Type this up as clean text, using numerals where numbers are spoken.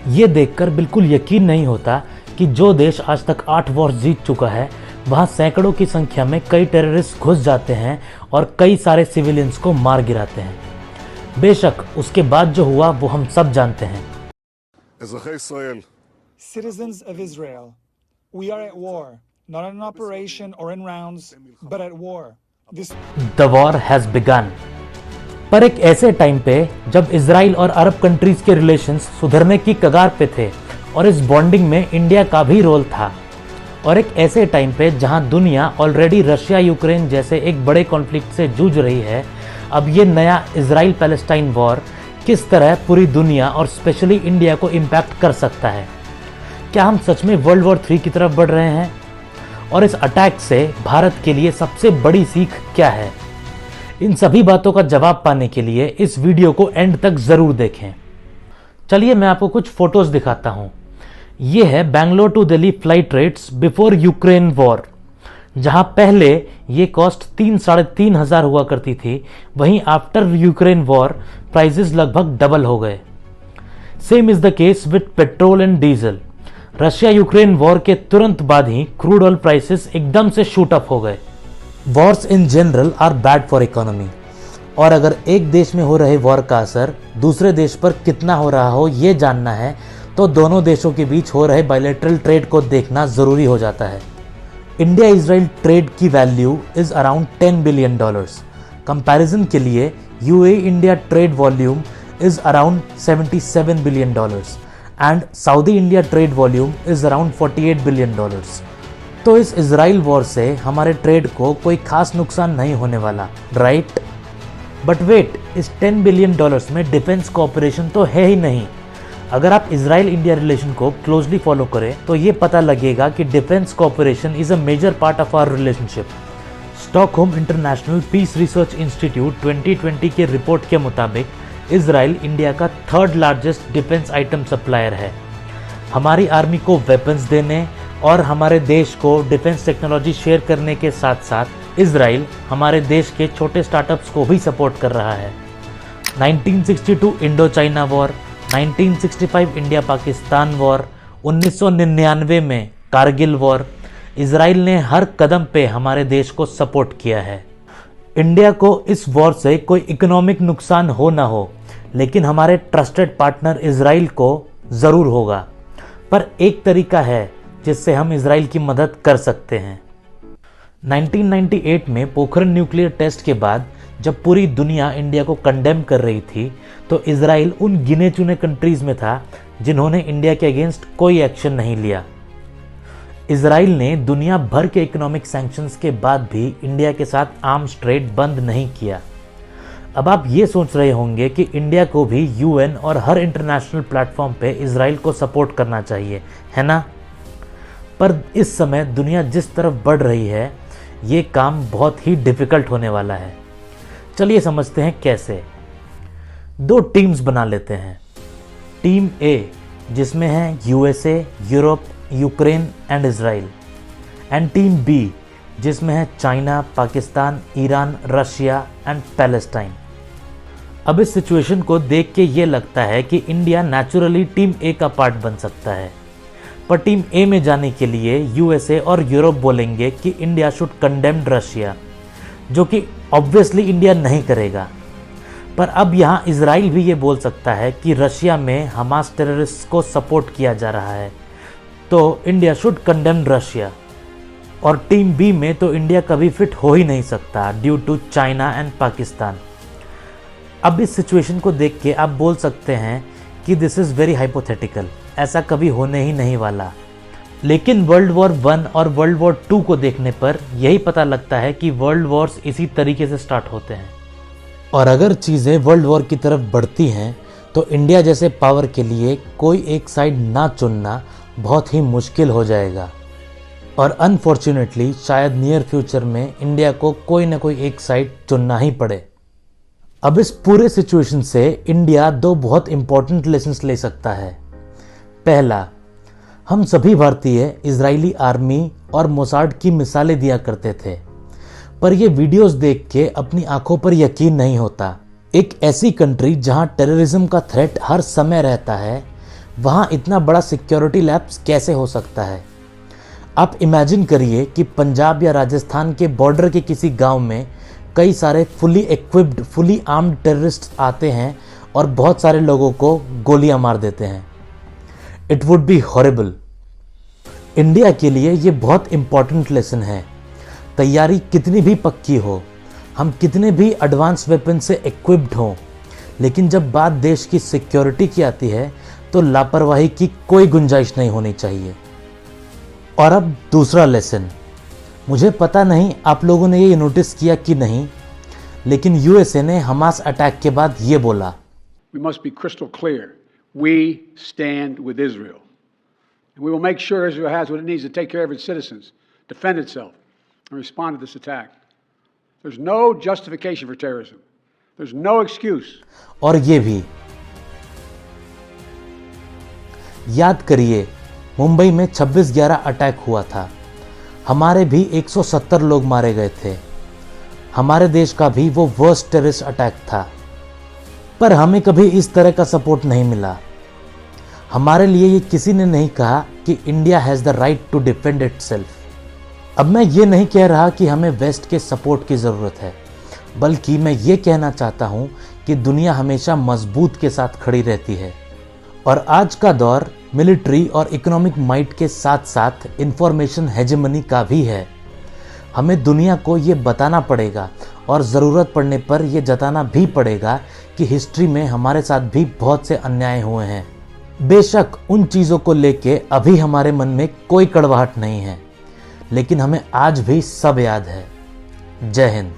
ये देखकर बिल्कुल यकीन नहीं होता कि जो देश आज तक 8 वॉर जीत चुका है, वहां सैकड़ों की संख्या में कई टेररिस्ट घुस जाते हैं और कई सारे सिविलियंस को मार गिराते हैं। बेशक उसके बाद जो हुआ वो हम सब जानते हैं। Citizens of Israel, we are at war, not in an operation or in rounds, but at war. The war has begun. पर एक ऐसे टाइम पे जब इजराइल और अरब कंट्रीज के रिलेशंस सुधरने की कगार पे थे और इस बॉन्डिंग में इंडिया का भी रोल था, और एक ऐसे टाइम पे जहां दुनिया ऑलरेडी रशिया यूक्रेन जैसे एक बड़े कॉन्फ्लिक्ट से जूझ रही है, अब ये नया इजराइल पैलेस्टाइन वॉर किस तरह पूरी दुनिया और स्पेशली इंडिया को इम्पैक्ट कर सकता है। क्या हम सच में वर्ल्ड वॉर 3 की तरफ बढ़ रहे हैं? और इस अटैक से भारत के लिए सबसे बड़ी सीख क्या है? इन सभी बातों का जवाब पाने के लिए इस वीडियो को एंड तक जरूर देखें। चलिए मैं आपको कुछ फोटोज दिखाता हूं। ये है Bangalore to Delhi flight rates before Ukraine war, जहां पहले ये कॉस्ट 3-3.5 हजार हुआ करती थी, वहीं आफ्टर यूक्रेन वॉर प्राइसेस लगभग डबल हो गए। Same is the case with petrol and diesel. Russia Ukraine war के तुरंत बाद ही क्रूड ऑयल प्राइसेस एकदम से शूट अप हो गए। Wars in general R bad for economy, और अगर एक देश में हो रहे वॉर का असर दूसरे देश पर कितना हो रहा हो ये जानना है तो दोनों देशों के बीच हो रहे बायलैटरल ट्रेड को देखना जरूरी हो जाता है। इंडिया इजराइल ट्रेड की value is around $10 billion. Comparison के लिए UAE India trade volume is around $77 billion and Saudi India trade volume is around $48 billion. तो इस इजराइल वॉर से हमारे ट्रेड को कोई खास नुकसान नहीं होने वाला, राइट? बट वेट, इस $10 बिलियन में डिफेंस कोऑपरेशन तो है ही नहीं। अगर आप इजराइल इंडिया रिलेशन को क्लोजली फॉलो करें तो ये पता लगेगा कि defence cooperation is a major part of our relationship. Stockholm International Peace Research Institute 2020 के रिपोर्ट के मुताबिक इजराइल इंडिया का 3rd largest defence item supplier है। हमारी आर्मी को वेपन्स देने और हमारे देश को डिफेंस टेक्नोलॉजी शेयर करने के साथ साथ इजराइल हमारे देश के छोटे स्टार्टअप्स को भी सपोर्ट कर रहा है। 1962 Indo China war, 1965 India Pakistan war, 1999 में कारगिल वॉर, इजराइल ने हर कदम पे हमारे देश को सपोर्ट किया है। इंडिया को इस वॉर से कोई इकोनॉमिक नुकसान हो ना हो, लेकिन हमारे ट्रस्टेड पार्टनर इजराइल को ज़रूर होगा। पर एक तरीका है जिससे हम इजराइल की मदद कर सकते हैं। 1998 में पोखरण न्यूक्लियर टेस्ट के बाद जब पूरी दुनिया इंडिया को कंडेम कर रही थी, तो इजराइल उन गिने चुने कंट्रीज में था जिन्होंने इंडिया के अगेंस्ट कोई एक्शन नहीं लिया। इजराइल ने दुनिया भर के इकोनॉमिक सैंक्शंस के बाद भी इंडिया के साथ आर्म्स ट्रेड बंद नहीं किया। अब आप ये सोच रहे होंगे कि इंडिया को भी यूएन और हर इंटरनेशनल प्लेटफॉर्म पे इजराइल को सपोर्ट करना चाहिए, है ना? पर इस समय दुनिया जिस तरफ बढ़ रही है, ये काम बहुत ही डिफिकल्ट होने वाला है। चलिए समझते हैं कैसे। 2 टीम्स बना लेते हैं। टीम ए जिसमें है USA, Europe, Ukraine and Israel, and team B जिसमें है China, Pakistan, Iran, Russia and Palestine. अब इस सिचुएशन को देख के ये लगता है कि इंडिया नेचुरली टीम ए का पार्ट बन सकता है, पर टीम ए में जाने के लिए यूएसए और यूरोप बोलेंगे कि इंडिया शुड कंडेम रशिया, जो कि ऑब्वियसली इंडिया नहीं करेगा। पर अब यहाँ इजराइल भी ये बोल सकता है कि रशिया में हमास टेररिस्ट को सपोर्ट किया जा रहा है, तो इंडिया शुड कंडेम रशिया। और टीम बी में तो इंडिया कभी फिट हो ही नहीं सकता due to China and Pakistan. अब इस सिचुएशन को देख के आप बोल सकते हैं कि दिस इज़ वेरी हाइपोथेटिकल, ऐसा कभी होने ही नहीं वाला। लेकिन वर्ल्ड वॉर 1 और वर्ल्ड वॉर 2 को देखने पर यही पता लगता है कि वर्ल्ड वॉर्स इसी तरीके से स्टार्ट होते हैं। और अगर चीज़ें वर्ल्ड वॉर की तरफ बढ़ती हैं तो इंडिया जैसे पावर के लिए कोई एक साइड ना चुनना बहुत ही मुश्किल हो जाएगा। और अनफॉर्चुनेटली शायद नियर फ्यूचर में इंडिया को कोई ना कोई एक साइड चुनना ही पड़े। अब इस पूरे सिचुएशन से इंडिया दो बहुत इंपॉर्टेंट लेसन्स ले सकता है। पहला, हम सभी भारतीय इजरायली आर्मी और मोसाड की मिसालें दिया करते थे, पर ये वीडियोस देख के अपनी आंखों पर यकीन नहीं होता। एक ऐसी कंट्री जहां टेररिज्म का थ्रेट हर समय रहता है, वहां इतना बड़ा सिक्योरिटी लैप्स कैसे हो सकता है? आप इमेजिन करिए कि पंजाब या राजस्थान के बॉर्डर के किसी गांव में कई सारे fully equipped, fully armed terrorist आते हैं और बहुत सारे लोगों को गोलियां मार देते हैं। It would be horrible. India के लिए ये बहुत इंपॉर्टेंट लेसन है। तैयारी कितनी भी पक्की हो, हम कितने भी एडवांस वेपन से इक्विप्ड हों, लेकिन जब बात देश की सिक्योरिटी की आती है तो लापरवाही की कोई गुंजाइश नहीं होनी चाहिए। और अब दूसरा लेसन, मुझे पता नहीं आप लोगों ने ये नोटिस किया कि नहीं, लेकिन यूएसए ने हमास अटैक के बाद ये बोला, We must be crystal clear. We stand with Israel. And we will make sure Israel has what it needs to take care of its citizens, defend itself, and respond to this attack. There's no justification for terrorism. There's no excuse. और ये भी याद करिए, मुंबई में 26/11 attack हुआ था। हमारे भी 170 लोग मारे गए थे। हमारे देश का भी वो वर्स्ट टेररिस्ट अटैक था, पर हमें कभी इस तरह का सपोर्ट नहीं मिला। हमारे लिए ये किसी ने नहीं कहा कि India has the right to defend itself. अब मैं ये नहीं कह रहा कि हमें वेस्ट के सपोर्ट की ज़रूरत है, बल्कि मैं ये कहना चाहता हूँ कि दुनिया हमेशा मजबूत के साथ खड़ी रहती है। और आज का दौर मिलिट्री और इकोनॉमिक माइट के साथ साथ इंफॉर्मेशन हेजेमनी का भी है। हमें दुनिया को ये बताना पड़ेगा और ज़रूरत पड़ने पर यह जताना भी पड़ेगा कि हिस्ट्री में हमारे साथ भी बहुत से अन्याय हुए हैं। बेशक उन चीज़ों को लेके अभी हमारे मन में कोई कड़वाहट नहीं है, लेकिन हमें आज भी सब याद है। जय हिंद।